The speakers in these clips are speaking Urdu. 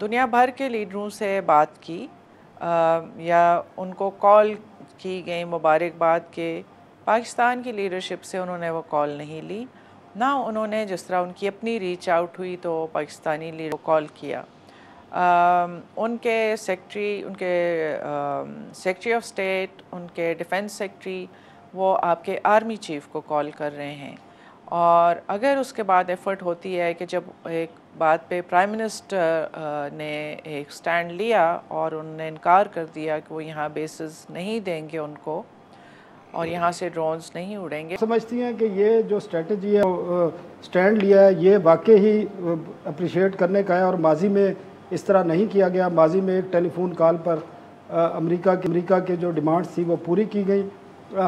دنیا بھر کے لیڈروں سے بات کی یا ان کو کال کی گئی مبارکباد کے پاکستان کی لیڈرشپ سے انہوں نے وہ کال نہیں لی، نہ انہوں نے جس طرح ان کی اپنی ریچ آؤٹ ہوئی تو پاکستانی لیڈر کو کال کیا۔ ان کے سیکرٹری آف اسٹیٹ، ان کے ڈیفنس سیکرٹری، وہ آپ کے آرمی چیف کو کال کر رہے ہیں، اور اگر اس کے بعد ایفرٹ ہوتی ہے کہ جب ایک بات پہ پرائم منسٹر نے ایک سٹینڈ لیا اور انہوں نے انکار کر دیا کہ وہ یہاں بیسز نہیں دیں گے ان کو اور یہاں سے ڈرونز نہیں اڑیں گے۔ سمجھتی ہیں کہ یہ جو اسٹریٹجی ہے سٹینڈ لیا ہے یہ واقعی ہی اپریشیٹ کرنے کا ہے، اور ماضی میں اس طرح نہیں کیا گیا؟ ماضی میں ایک ٹیلی فون کال پر امریکہ کے جو ڈیمانڈز تھی وہ پوری کی گئی۔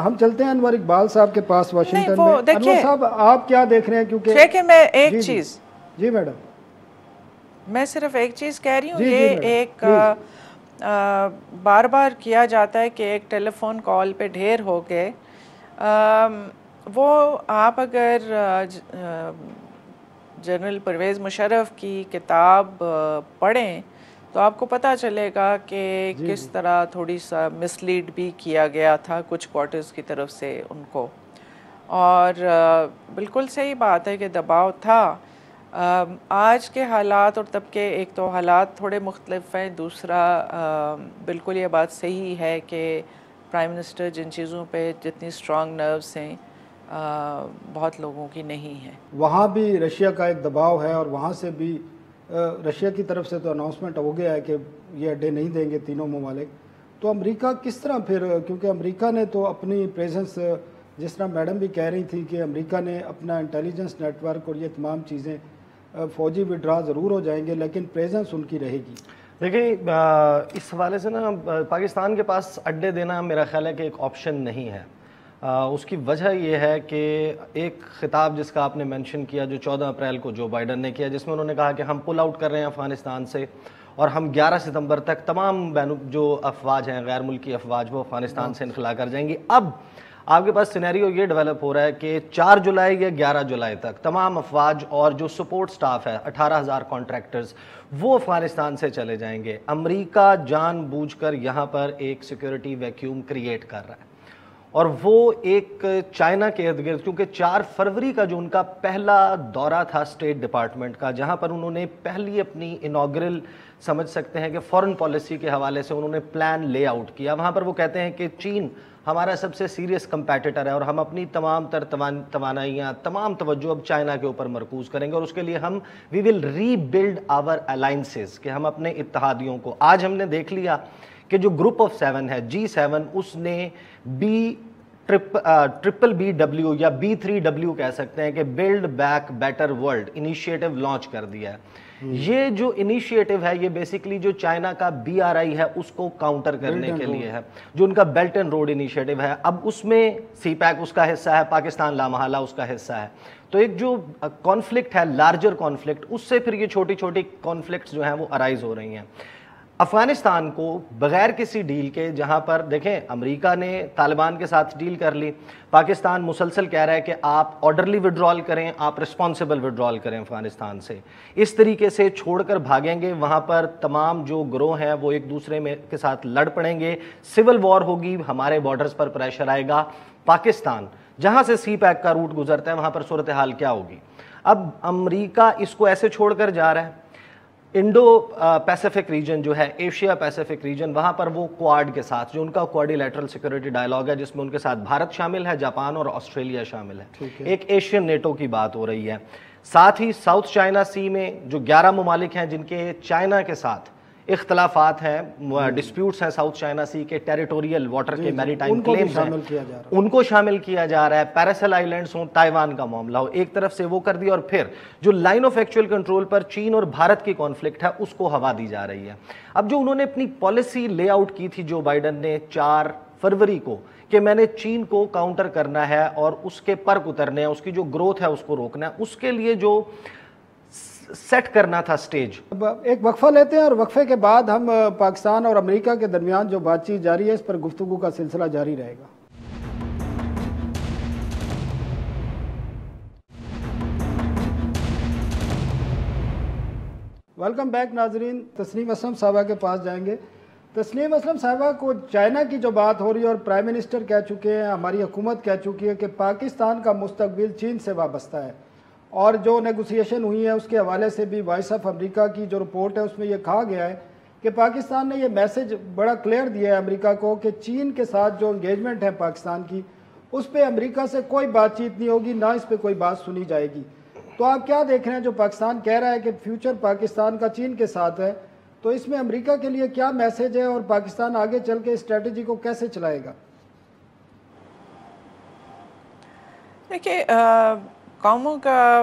ہم چلتے ہیں انور اقبال صاحب کے پاس واشنگٹن میں۔ انور صاحب آپ کیا دیکھ رہے ہیں؟ کیونکہ دیکھیں میں ایک چیز، جی میڈم، میں صرف ایک چیز کہہ رہی ہوں، یہ ایک بار بار کیا جاتا ہے کہ ایک ٹیلی فون کال پہ ڈھیر ہو گئے۔ وہ آپ اگر جنرل پرویز مشرف کی کتاب پڑھیں تو آپ کو پتہ چلے گا کہ کس طرح تھوڑی سا مسلیڈ بھی کیا گیا تھا کچھ کوارٹرز کی طرف سے ان کو، اور بالکل صحیح بات ہے کہ دباؤ تھا۔ آج کے حالات اور تب کے ایک تو حالات تھوڑے مختلف ہیں، دوسرا بالکل یہ بات صحیح ہے کہ پرائم منسٹر جن چیزوں پہ جتنی سٹرانگ نروس ہیں بہت لوگوں کی نہیں ہے۔ وہاں بھی رشیا کا ایک دباؤ ہے، اور وہاں سے بھی رشیا کی طرف سے تو اناؤنسمنٹ ہو گیا ہے کہ یہ اڈے نہیں دیں گے تینوں ممالک۔ تو امریکہ کس طرح پھر، کیونکہ امریکہ نے تو اپنی پریزنس، جس طرح میڈم بھی کہہ رہی تھی کہ امریکہ نے اپنا انٹیلیجنس نیٹ ورک اور یہ تمام چیزیں، فوجی وڈرا ضرور ہو جائیں گے لیکن پریزنس ان کی رہے گی۔ دیکھیں اس حوالے سے نا پاکستان کے پاس اڈے دینا میرا خیال ہے کہ ایک آپشن نہیں ہے۔ اس کی وجہ یہ ہے کہ ایک خطاب جس کا آپ نے مینشن کیا جو 14 اپریل کو جو بائیڈن نے کیا، جس میں انہوں نے کہا کہ ہم پل آؤٹ کر رہے ہیں افغانستان سے، اور ہم 11 ستمبر تک تمام جو افواج ہیں غیر ملکی افواج وہ افغانستان سے انخلا کر جائیں گی۔ اب آپ کے پاس سینیریو یہ ڈیولپ ہو رہا ہے کہ 4 جولائی یا 11 جولائی تک تمام افواج اور جو سپورٹ سٹاف ہے 18,000 کانٹریکٹرز وہ افغانستان سے چلے جائیں گے۔ امریکہ جان بوجھ کر یہاں پر ایک سیکیورٹی ویکیوم کریٹ کر رہا ہے، اور وہ ایک چائنا کے ارد گرد، کیونکہ 4 فروری کا جو ان کا پہلا دورہ تھا اسٹیٹ ڈپارٹمنٹ کا، جہاں پر انہوں نے پہلی اپنی انوگرل سمجھ سکتے ہیں کہ فورن پالیسی کے حوالے سے انہوں نے پلان لے آؤٹ کیا۔ وہاں پر وہ کہتے ہیں کہ چین ہمارا سب سے سیریس کمپیٹیٹر ہے، اور ہم اپنی تمام تر توانائیاں، تمام توجہ اب چائنا کے اوپر مرکوز کریں گے، اور اس کے لیے ہم وی ول ری بلڈ آور الائنسز، کہ ہم اپنے اتحادیوں کو، آج ہم نے دیکھ لیا کہ جو گروپ آف 7 ہے G7، اس نے ٹرپل بی ڈبلیو یا B3W کہہ سکتے ہیں کہ build back better world initiative launch کر دیا ہے۔ یہ جو انیشیٹو ہے یہ بیسیکلی جو چائنا کا BRI ہے اس کو کاؤنٹر کرنے کے لیے ہے، جو ان کا بیلٹ اینڈ روڈ انیشیٹو ہے۔ اب اس میں سی پیک اس کا حصہ ہے، پاکستان لامحالہ اس کا حصہ ہے۔ تو ایک جو کانفلکٹ ہے، لارجر کانفلکٹ، اس سے پھر یہ چھوٹی چھوٹی کانفلکٹس جو ہیں وہ ارائز ہو رہی ہیں۔ افغانستان کو بغیر کسی ڈیل کے، جہاں پر دیکھیں امریکہ نے طالبان کے ساتھ ڈیل کر لی، پاکستان مسلسل کہہ رہا ہے کہ آپ آرڈرلی وڈرال کریں، آپ رسپانسبل وڈرال کریں افغانستان سے، اس طریقے سے چھوڑ کر بھاگیں گے وہاں پر تمام جو گروہ ہیں وہ ایک دوسرے میں کے ساتھ لڑ پڑیں گے، سول وار ہوگی، ہمارے بارڈرز پر پریشر آئے گا۔ پاکستان جہاں سے سی پیک کا روٹ گزرتا ہے وہاں پر صورتحال کیا ہوگی؟ اب امریکہ اس کو ایسے چھوڑ کر جا رہا ہے۔ انڈو پیسیفک ریجن جو ہے، ایشیا پیسیفک ریجن، وہاں پر وہ کوارڈ کے ساتھ جو ان کا کوارڈی لیٹرل سیکورٹی ڈائلاگ ہے، جس میں ان کے ساتھ بھارت شامل ہے، جاپان اور آسٹریلیا شامل ہے، ایک ایشین نیٹو کی بات ہو رہی ہے۔ ساتھ ہی ساؤتھ چائنا سی میں جو 11 ممالک ہیں جن کے چائنا کے ساتھ اختلافات ہیں، ڈسپیوٹس ہیں ساؤتھ چائنا سی کے ٹیریٹوریل واٹر کے میری ٹائم کلیمز ہیں، ان کو شامل کیا جا رہا ہے۔ پیراسل آئیلینڈز ہوں، تائیوان کا معاملہ ہو، ایک طرف سے وہ کر دیا، اور پھر جو لائن آف ایکچوئل کنٹرول پر چین اور بھارت کی کانفلکٹ ہے اس کو ہوا دی جا رہی ہے۔ اب جو انہوں نے اپنی پالیسی لے آؤٹ کی تھی جو بائیڈن نے 4 فروری کو، کہ میں نے چین کو کاؤنٹر کرنا ہے اور اس کے پر اترنے ہیں، اس کی جو گروتھ ہے اس کو روکنا ہے، اس کے لیے جو سیٹ کرنا تھا سٹیج۔ اب ایک وقفہ لیتے ہیں، اور وقفے کے بعد ہم پاکستان اور امریکہ کے درمیان جو بات چیت جاری ہے اس پر گفتگو کا سلسلہ جاری رہے گا۔ ویلکم بیک ناظرین. تسنیم اسلم صاحبہ کے پاس جائیں گے. تسنیم اسلم صاحبہ کو چائنا کی جو بات ہو رہی ہے اور پرائم منسٹر کہہ چکے ہیں, ہماری حکومت کہہ چکی ہے کہ پاکستان کا مستقبل چین سے وابستہ ہے, اور جو نیگوسیشن ہوئی ہے اس کے حوالے سے بھی وائس آف امریکہ کی جو رپورٹ ہے اس میں یہ کہا گیا ہے کہ پاکستان نے یہ میسج بڑا کلیئر دیا ہے امریکہ کو کہ چین کے ساتھ جو انگیجمنٹ ہے پاکستان کی, اس پہ امریکہ سے کوئی بات چیت نہیں ہوگی, نہ اس پہ کوئی بات سنی جائے گی. تو آپ کیا دیکھ رہے ہیں جو پاکستان کہہ رہا ہے کہ فیوچر پاکستان کا چین کے ساتھ ہے, تو اس میں امریکہ کے لیے کیا میسج ہے اور پاکستان آگے چل کے اسٹریٹجی کو کیسے چلائے گا؟ دیکھیے, قوموں کا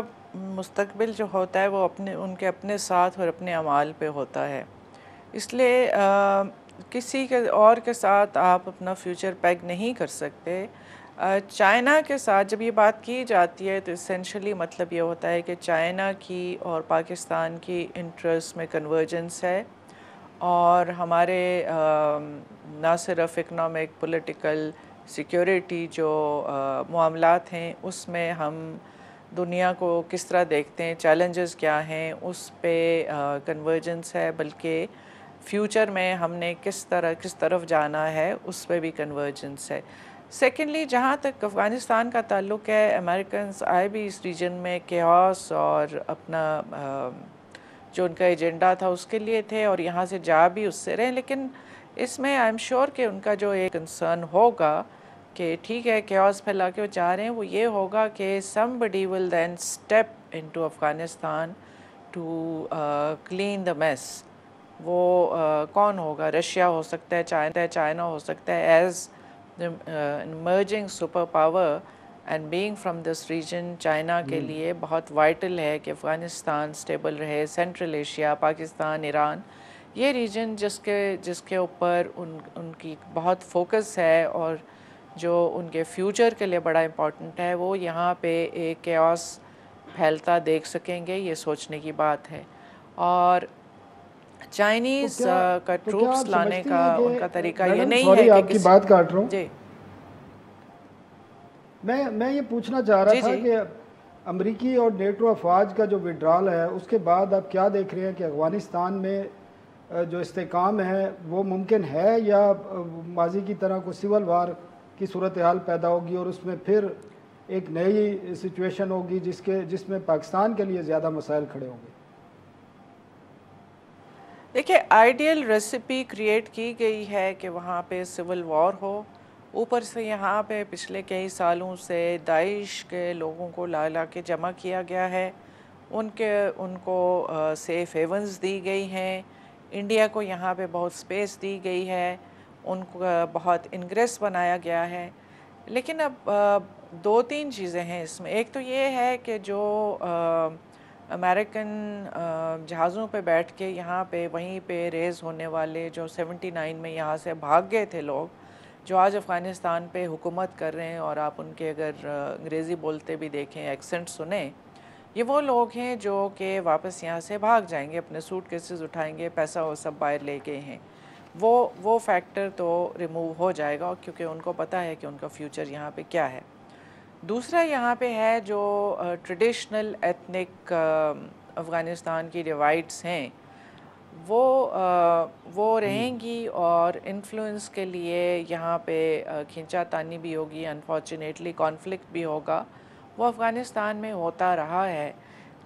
مستقبل جو ہوتا ہے وہ ان کے اپنے ساتھ اور اپنے اعمال پہ ہوتا ہے. اس لیے کسی کے اور کے ساتھ آپ اپنا فیوچر پیگ نہیں کر سکتے. چائنا کے ساتھ جب یہ بات کی جاتی ہے تو اسینشلی مطلب یہ ہوتا ہے کہ چائنا کی اور پاکستان کی انٹرسٹ میں کنورجنس ہے, اور ہمارے نہ صرف اکنامک, پولیٹیکل, سیکیورٹی جو معاملات ہیں اس میں ہم دنیا کو کس طرح دیکھتے ہیں, چیلنجز کیا ہیں, اس پہ کنورجنس ہے, بلکہ فیوچر میں ہم نے کس طرف جانا ہے اس پہ بھی کنورجنس ہے. سیکنڈلی, جہاں تک افغانستان کا تعلق ہے, امریکنز آئے بھی اس ریجن میں کیوس اور اپنا جو ان کا ایجنڈا تھا اس کے لیے تھے, اور یہاں سے جا بھی اس سے رہے, لیکن اس میں آئی ایم شیور کہ ان کا جو ایک کنسرن ہوگا کہ ٹھیک ہے کیوس پھیلا کے وہ چاہ رہے ہیں, وہ یہ ہوگا کہ somebody will then step into Afghanistan to clean the mess. وہ کون ہوگا؟ رشیا ہو سکتا ہے, چائنا ہو سکتا ہے, as emerging super power and being from this region. China کے لیے بہت وائٹل ہے کہ افغانستان سٹیبل رہے. سینٹرل ایشیا, پاکستان, ایران, یہ ریجن جس کے اوپر ان کی بہت فوکس ہے اور جو ان کے فیوچر کے لیے بڑا امپورٹنٹ ہے, وہ یہاں پہ ایک کیوس پھیلتا دیکھ سکیں گے, یہ سوچنے کی بات ہے. اور چائنیز کا ٹروپس لانے کا ان کا طریقہ یہ نہیں ہے کہ آپ کی بات کاٹ رہا ہوں. جی, میں یہ پوچھنا چاہ رہا تھا کہ امریکی اور نیٹو افواج کا جو وڈرال ہے اس کے بعد آپ کیا دیکھ رہے ہیں کہ افغانستان میں جو استحکام ہے وہ ممکن ہے, یا ماضی کی طرح کوئی سول وار کی صورتحال پیدا ہوگی اور اس میں پھر ایک نئی سچویشن ہوگی جس میں پاکستان کے لیے زیادہ مسائل کھڑے ہوں گے؟ دیکھیے, آئیڈیل ریسیپی کریٹ کی گئی ہے کہ وہاں پہ سول وار ہو. اوپر سے یہاں پہ پچھلے کئی سالوں سے داعش کے لوگوں کو لا کے جمع کیا گیا ہے, ان کو سیف ہیونز دی گئی ہیں, انڈیا کو یہاں پہ بہت سپیس دی گئی ہے, ان کو بہت انگریس بنایا گیا ہے. لیکن اب دو تین چیزیں ہیں اس میں. ایک تو یہ ہے کہ جو امریکن جہازوں پہ بیٹھ کے یہاں پہ وہیں پہ ریز ہونے والے جو 79 میں یہاں سے بھاگ گئے تھے لوگ, جو آج افغانستان پہ حکومت کر رہے ہیں, اور آپ ان کے اگر انگریزی بولتے بھی دیکھیں, ایکسنٹ سنیں, یہ وہ لوگ ہیں جو کہ واپس یہاں سے بھاگ جائیں گے, اپنے سوٹ کیسز اٹھائیں گے, پیسہ وہ سب باہر لے گئے ہیں. وہ فیکٹر تو ریموو ہو جائے گا کیونکہ ان کو پتہ ہے کہ ان کا فیوچر یہاں پہ کیا ہے. دوسرا یہاں پہ ہے جو ٹریڈیشنل ایتھنک افغانستان کی ڈیوائڈز ہیں, وہ رہیں گی, اور انفلوئنس کے لیے یہاں پہ کھینچا تانی بھی ہوگی, انفارچونیٹلی کانفلکٹ بھی ہوگا. وہ افغانستان میں ہوتا رہا ہے.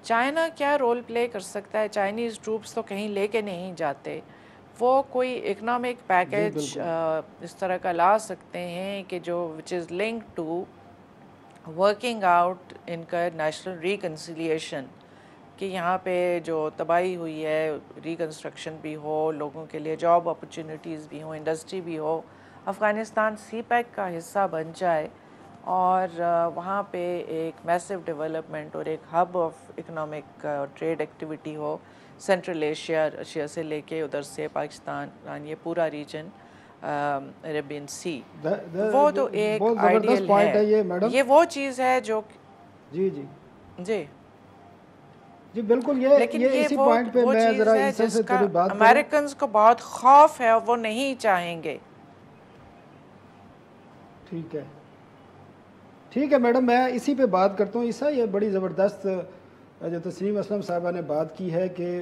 چائنا کیا رول پلے کر سکتا ہے؟ چائنیز ٹروپس تو کہیں لے کے نہیں جاتے, وہ کوئی اکنامک پیکیج اس طرح کا لا سکتے ہیں کہ جو which is link to working out ان کا نیشنل ریکنسیلیشن, کہ یہاں پہ جو تباہی ہوئی ہے ریکنسٹرکشن بھی ہو, لوگوں کے لیے جاب اپرچونیٹیز بھی ہوں, انڈسٹری بھی ہو, افغانستان سی پیک کا حصہ بن جائے, اور وہاں پہ ایک میسو ڈیولپمنٹ اور ایک hub of economic trade activity ہو. سینٹرل ایشیا سے لے کے ادھر سے پاکستان, یہ پورا ریجن, عربین سی, وہ تو ایک آئیڈیل ہے. یہ وہ چیز ہے جو جی بالکل, یہ اسی پوائنٹ پہ میں ذرا عیسیٰ سے تھوڑی بات کروں. امریکنز کو بہت خوف ہے اور وہ نہیں چاہیں گے. ٹھیک ہے میڈم, میں اسی پہ بات کرتا ہوں. عیسیٰ, یہ بڑی زبردست جو تسنیم اسلم صاحبہ نے بات کی ہے کہ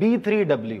B3W,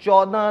$14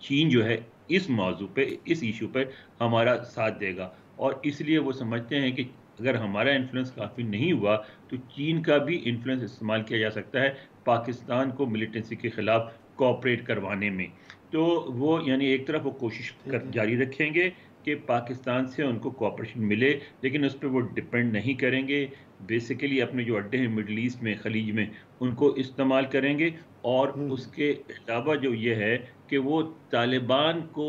چین جو ہے اس موضوع پہ، اس ایشو پہ ہمارا ساتھ دے گا، اور اس لیے وہ سمجھتے ہیں کہ اگر ہمارا انفلوئنس کافی نہیں ہوا تو چین کا بھی انفلوئنس استعمال کیا جا سکتا ہے پاکستان کو ملیٹنسی کے خلاف کوآپریٹ کروانے میں. تو وہ یعنی ایک طرف وہ کوشش جاری رکھیں گے کہ پاکستان سے ان کو کوآپریشن ملے، لیکن اس پہ وہ ڈپینڈ نہیں کریں گے. بیسیکلی اپنے جو اڈے ہیں مڈل ایسٹ میں، خلیج میں، ان کو استعمال کریں گے. اور اس کے علاوہ جو یہ ہے کہ وہ طالبان کو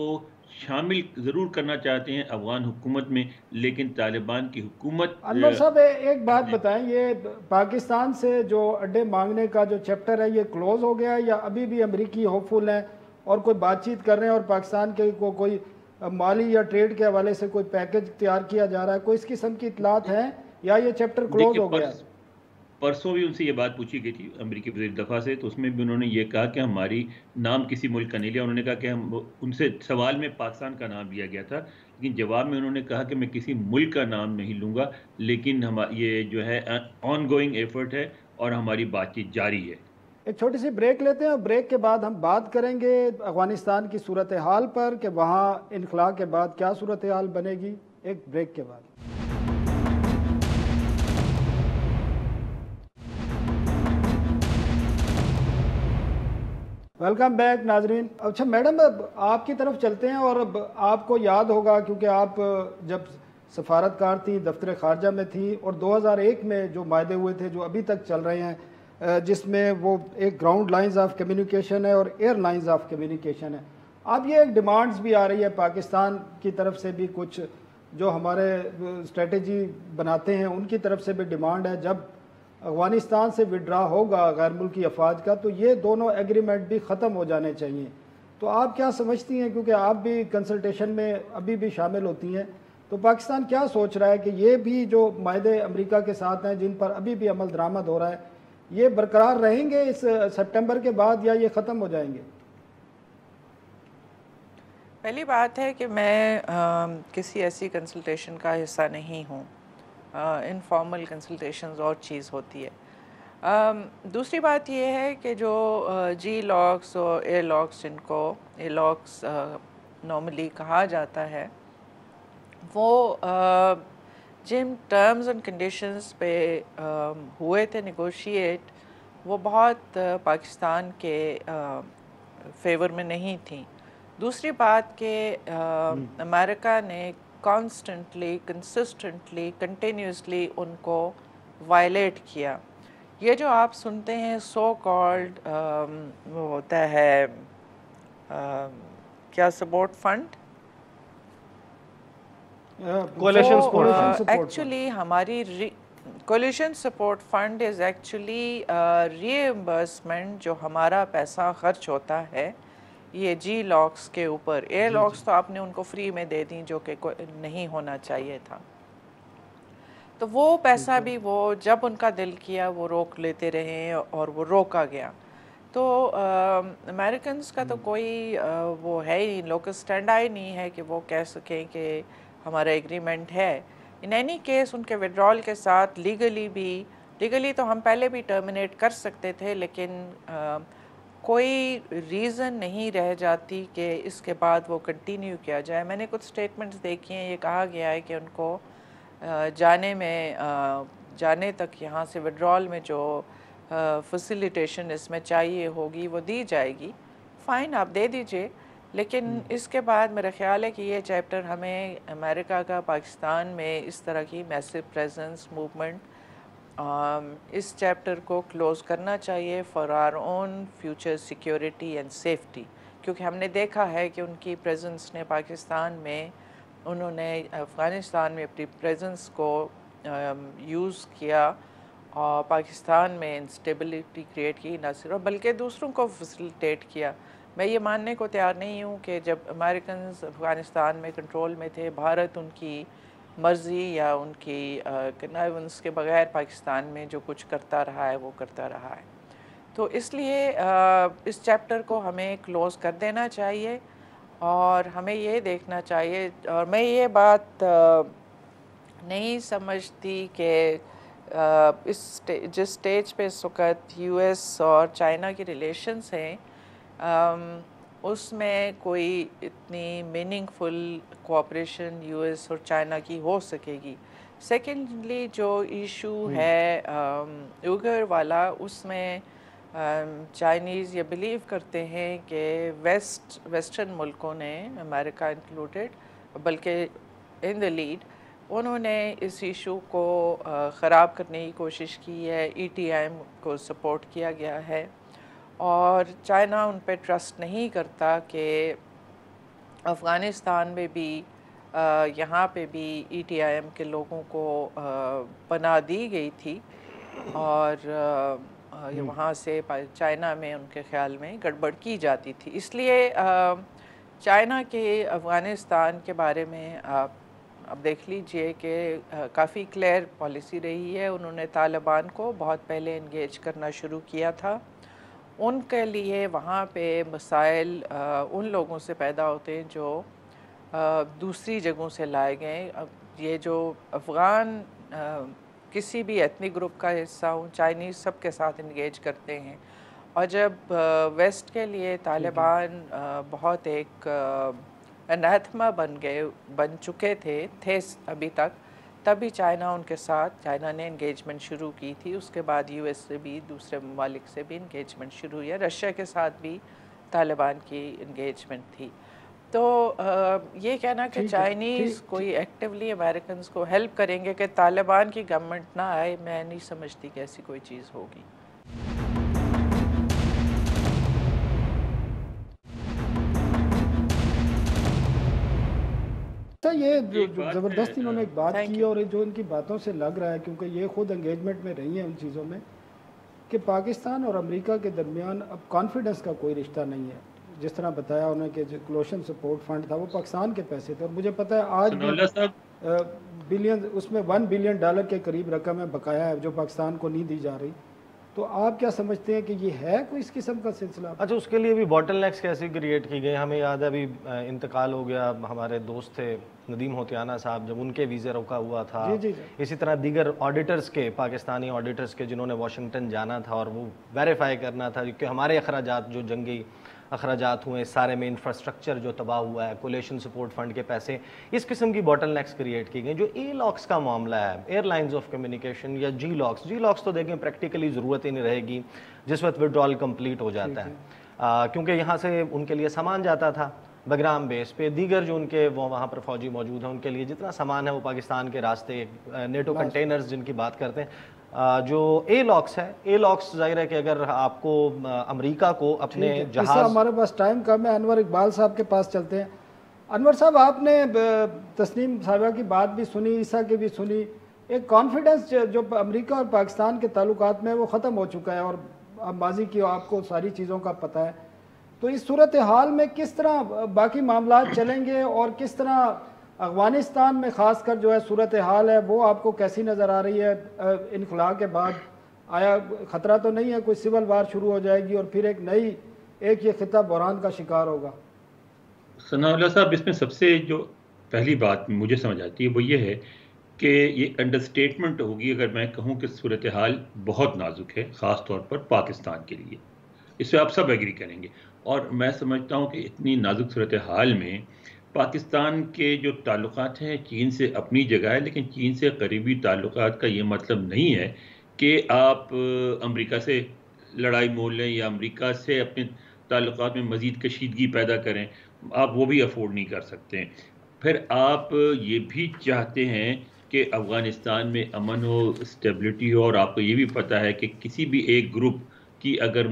شامل ضرور کرنا چاہتے ہیں افغان حکومت میں، لیکن طالبان کی حکومت انور صاحب ایک بات بتائیں، یہ پاکستان سے جو اڈے مانگنے کا جو چیپٹر ہے یہ کلوز ہو گیا ہے یا ابھی بھی امریکی ہوپ فل ہیں اور کوئی بات چیت کر رہے ہیں اور پاکستان کے کوئی مالی یا ٹریڈ کے حوالے سے کوئی پیکج تیار کیا جا رہا ہے؟ کوئی اس قسم کی اطلاعات ہیں یا یہ چیپٹر کلوز ہو گیا ہے؟ پرسوں بھی ان سے یہ بات پوچھی گئی تھی امریکی وزیر دفاع سے، تو اس میں بھی انہوں نے یہ کہا کہ ہماری نام کسی ملک کا نہیں لیا. انہوں نے کہا کہ ہم ان سے سوال میں پاکستان کا نام لیا گیا تھا، لیکن جواب میں انہوں نے کہا کہ میں کسی ملک کا نام نہیں لوں گا، لیکن یہ جو ہے آن گوئنگ ایفرٹ ہے اور ہماری بات چیت جاری ہے. ایک چھوٹی سی بریک لیتے ہیں اور بریک کے بعد ہم بات کریں گے افغانستان کی صورتحال پر کہ وہاں انخلا کے بعد کیا صورتحال بنے گی. ایک بریک کے بعد. ویلکم بیک ناظرین. اچھا میڈم، اب آپ کی طرف چلتے ہیں، اور اب آپ کو یاد ہوگا کیونکہ آپ جب سفارتکار تھی دفتر خارجہ میں تھی، اور 2001 میں جو معاہدے ہوئے تھے جو ابھی تک چل رہے ہیں، جس میں وہ ایک گراؤنڈ لائنز آف کمیونیکیشن ہے اور ایئر لائنز آف کمیونیکیشن ہے. اب یہ ایک ڈیمانڈز بھی آ رہی ہے پاکستان کی طرف سے بھی، کچھ جو ہمارے اسٹریٹجی بناتے ہیں ان کی طرف سے بھی ڈیمانڈ ہے، جب افغانستان سے وڈرا ہوگا غیر ملکی افواج کا تو یہ دونوں ایگریمنٹ بھی ختم ہو جانے چاہیے. تو آپ کیا سمجھتی ہیں، کیونکہ آپ بھی کنسلٹیشن میں ابھی بھی شامل ہوتی ہیں، تو پاکستان کیا سوچ رہا ہے کہ یہ بھی جو معاہدے امریکہ کے ساتھ ہیں جن پر ابھی بھی عمل درآمد ہو رہا ہے، یہ برقرار رہیں گے اس سپٹمبر کے بعد یا یہ ختم ہو جائیں گے؟ پہلی بات ہے کہ میں کسی ایسی کنسلٹیشن کا حصہ نہیں ہوں. انفارمل کنسلٹیشنز اور چیز ہوتی ہے. دوسری بات یہ ہے کہ جو جی لاکس اور اے لاکس، جن کو اے لاکس نارملی کہا جاتا ہے، وہ جن ٹرمز اینڈ کنڈیشنز پہ ہوئے تھے نیگوشیٹ، وہ بہت پاکستان کے فیور میں نہیں تھیں. دوسری بات کہ امریکہ نے کانسٹنٹلی، کنسسٹنٹلی، کنٹینیوسلی ان کو وائلیٹ کیا. یہ جو آپ سنتے ہیں سو کالڈ وہ ہوتا ہے کیا سپورٹ فنڈ، ایکچولی ہماری coalition support fund is actually reimbursement جو ہمارا پیسہ خرچ ہوتا ہے یہ جی لاکس کے اوپر. اے لاکس تو آپ نے ان کو فری میں دے دیں، جو کہ نہیں ہونا چاہیے تھا. تو وہ پیسہ بھی وہ جب ان کا دل کیا وہ روک لیتے رہے اور وہ روکا گیا. تو امریکنز کا تو کوئی وہ ہے ہی، لوکل اسٹینڈ آئی نہیں ہے کہ وہ کہہ سکیں کہ ہمارا ایگریمنٹ ہے. ان اینی کیس ان کے وڈرال کے ساتھ لیگلی تو ہم پہلے بھی ٹرمینیٹ کر سکتے تھے، لیکن کوئی ریزن نہیں رہ جاتی کہ اس کے بعد وہ کنٹینیو کیا جائے. میں نے کچھ سٹیٹمنٹس دیکھی ہیں، یہ کہا گیا ہے کہ ان کو جانے تک یہاں سے وڈرال میں جو فیسیلیٹیشن اس میں چاہیے ہوگی وہ دی جائے گی. فائن، آپ دے دیجئے، لیکن اس کے بعد میرا خیال ہے کہ یہ چیپٹر ہمیں امریکہ کا پاکستان میں اس طرح کی میسو پریزنس موومنٹ، اس چیپٹر کو کلوز کرنا چاہیے for our own future security and safety. کیونکہ ہم نے دیکھا ہے کہ ان کی پریزنس نے پاکستان میں، انہوں نے افغانستان میں اپنی پریزنس کو یوز کیا اور پاکستان میں انسٹیبلٹی کریٹ کی، نہ صرف بلکہ دوسروں کو فیسیلیٹیٹ کیا. میں یہ ماننے کو تیار نہیں ہوں کہ جب امریکنز افغانستان میں کنٹرول میں تھے، بھارت ان کی مرضی یا ان کی کنائونس کے بغیر پاکستان میں جو کچھ کرتا رہا ہے وہ کرتا رہا ہے. تو اس لیے اس چیپٹر کو ہمیں کلوز کر دینا چاہیے اور ہمیں یہ دیکھنا چاہیے. اور میں یہ بات نہیں سمجھتی کہ جس سٹیج پہ اس وقت یو ایس اور چائنا کی ریلیشنز ہیں، اس میں کوئی اتنی میننگ فل کوآپریشن یو ایس اور چائنا کی ہو سکے گی. سیکنڈلی جو ایشو ہے اوگر والا، اس میں چائنیز یہ بلیو کرتے ہیں کہ ویسٹرن ملکوں نے، امریکہ انکلوڈیڈ، بلکہ ان دا لیڈ، انہوں نے اس ایشو کو خراب کرنے کی کوشش کی ہے. ای ٹی آئی ایم کو سپورٹ کیا گیا ہے اور چائنا ان پہ ٹرسٹ نہیں کرتا کہ افغانستان میں بھی یہاں پہ بھی ای ٹی آئی ایم کے لوگوں کو پناہ دی گئی تھی اور وہاں سے چائنا میں ان کے خیال میں گڑبڑ کی جاتی تھی. اس لیے چائنا کے افغانستان کے بارے میں آپ اب دیکھ لیجئے کہ کافی کلیئر پالیسی رہی ہے. انہوں نے طالبان کو بہت پہلے انگیج کرنا شروع کیا تھا. ان کے لیے وہاں پہ مسائل ان لوگوں سے پیدا ہوتے ہیں جو دوسری جگہوں سے لائے گئے. اب یہ جو افغان کسی بھی ایتھنک گروپ کا حصہ ہوں، چائنیز سب کے ساتھ انگیج کرتے ہیں، اور جب ویسٹ کے لیے طالبان بہت ایک انیتھما بن چکے تھے ابھی تک، تبھی چائنا ان کے ساتھ، چائنا نے انگیجمنٹ شروع کی تھی. اس کے بعد یو ایس سے بھی، دوسرے ممالک سے بھی انگیجمنٹ شروع ہوئی ہے. رشیا کے ساتھ بھی طالبان کی انگیجمنٹ تھی. تو یہ کہنا کہ چائنیز کوئی ایکٹیولی امریکنز کو ہیلپ کریں گے کہ طالبان کی گورنمنٹ نہ آئے، میں نہیں سمجھتی کہ ایسی کوئی چیز ہوگی. یہ زبردست انہوں نے ایک بات کی اور جو ان کی باتوں سے لگ رہا ہے، کیونکہ یہ خود انگیجمنٹ میں رہی ہیں ان چیزوں میں، کہ پاکستان اور امریکہ کے درمیان اب کانفیڈنس کا کوئی رشتہ نہیں ہے. جس طرح بتایا انہوں نے کہ جو کلوشن سپورٹ فنڈ تھا وہ پاکستان کے پیسے تھے، اور مجھے پتہ ہے آج بلین، اس میں $1 بلین کے قریب رقم ہے بقایا ہے جو پاکستان کو نہیں دی جا رہی. تو آپ کیا سمجھتے ہیں کہ یہ ہے کوئی اس قسم کا سلسلہ؟ اچھا، اس کے لیے بھی باٹل نیکس کیسے کریٹ کی گئی؟ ہمیں یاد ہے ابھی انتقال ہو گیا، ہمارے دوست تھے ندیم ہوتیانہ صاحب، جب ان کے ویزے روکا ہوا تھا. اسی طرح دیگر آڈیٹرز کے، پاکستانی آڈیٹرز کے جنہوں نے واشنگٹن جانا تھا اور وہ ویریفائی کرنا تھا کہ ہمارے اخراجات جو جنگی اخراجات ہوئے، سارے میں انفراسٹرکچر جو تباہ ہوا ہے، کولیشن سپورٹ فنڈ کے پیسے، اس قسم کی باٹل نیکس کریٹ کی گئی. جو اے لاکس کا معاملہ ہے، ایئر لائنز آف کمیونیکیشن یا جی لاکس تو دیکھیں پریکٹیکلی ضرورت ہی نہیں رہے گی جس وقت وڈرال کمپلیٹ ہو جاتا ہے، کیونکہ یہاں سے ان کے لیے سامان جاتا تھا بگرام بیس پہ. دیگر جو ان کے وہاں پر فوجی موجود ہیں، ان کے لیے جتنا سامان ہے وہ پاکستان کے راستے، نیٹو کنٹینرز جن کی بات کرتے ہیں. جو اے لاکس ہے، اے لاکس ظاہر ہے کہ اگر آپ کو امریکہ کو اپنے جہاز، ہمارے پاس ٹائم کم ہے، انور اقبال صاحب کے پاس چلتے ہیں. انور صاحب، آپ نے تسنیم صاحبہ کی بات بھی سنی، عیسیٰ کی بھی سنی. ایک کانفیڈنس جو امریکہ اور پاکستان کے تعلقات میں وہ ختم ہو چکا ہے، اور ماضی کی آپ کو ساری چیزوں کا پتہ ہے. تو اس صورتحال میں کس طرح باقی معاملات چلیں گے، اور کس طرح افغانستان میں خاص کر جو ہے صورتحال ہے وہ آپ کو کیسی نظر آ رہی ہے انخلا کے بعد؟ آیا خطرہ تو نہیں ہے کوئی سول وار شروع ہو جائے گی اور پھر ایک یہ خطہ بحران کا شکار ہوگا؟ ثناء اللہ صاحب، اس میں سب سے جو پہلی بات مجھے سمجھ آتی ہے وہ یہ ہے کہ یہ انڈرسٹیٹمنٹ ہوگی اگر میں کہوں کہ صورتحال بہت نازک ہے، خاص طور پر پاکستان کے لیے. اس سے آپ سب ایگری کریں گے. اور میں سمجھتا ہوں کہ اتنی نازک صورتحال میں پاکستان کے جو تعلقات ہیں چین سے اپنی جگہ ہے، لیکن چین سے قریبی تعلقات کا یہ مطلب نہیں ہے کہ آپ امریکہ سے لڑائی مول لیں یا امریکہ سے اپنے تعلقات میں مزید کشیدگی پیدا کریں. آپ وہ بھی افورڈ نہیں کر سکتے ہیں. پھر آپ یہ بھی چاہتے ہیں کہ افغانستان میں امن ہو، اسٹیبلٹی ہو، اور آپ کو یہ بھی پتہ ہے کہ کسی بھی ایک گروپ کی اگر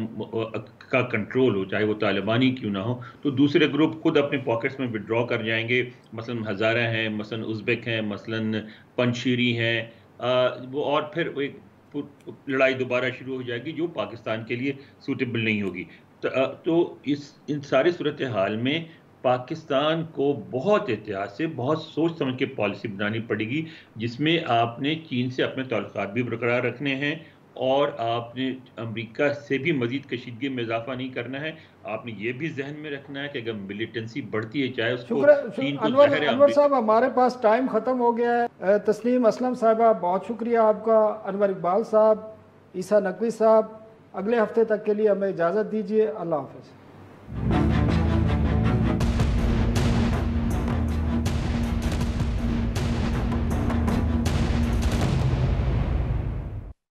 کا کنٹرول ہو، چاہے وہ طالبانی کیوں نہ ہو، تو دوسرے گروپ خود اپنے پاکٹس میں وڈرا کر جائیں گے. مثلا ہزارہ ہیں، مثلا ازبیک ہیں، مثلا پنشیری ہیں، وہ اور پھر لڑائی دوبارہ شروع ہو جائے گی جو پاکستان کے لیے سوٹیبل نہیں ہوگی. تو ان ساری صورتحال میں پاکستان کو بہت احتیاط سے، بہت سوچ سمجھ کے پالیسی بنانی پڑے گی، جس میں آپ نے چین سے اپنے تعلقات بھی برقرار رکھنے ہیں، اور آپ نے امریکہ سے بھی مزید کشیدگی میں اضافہ نہیں کرنا ہے. آپ نے یہ بھی ذہن میں رکھنا ہے کہ اگر ملیٹنسی بڑھتی ہے، چاہے اس کو چین کو ظاہر ہے. انور صاحب، ہمارے پاس ٹائم ختم ہو گیا ہے. تسنیم اسلم صاحبہ، بہت شکریہ آپ کا. انور اقبال صاحب، عیسیٰ نقوی صاحب، اگلے ہفتے تک کے لیے ہمیں اجازت دیجیے. اللہ حافظ.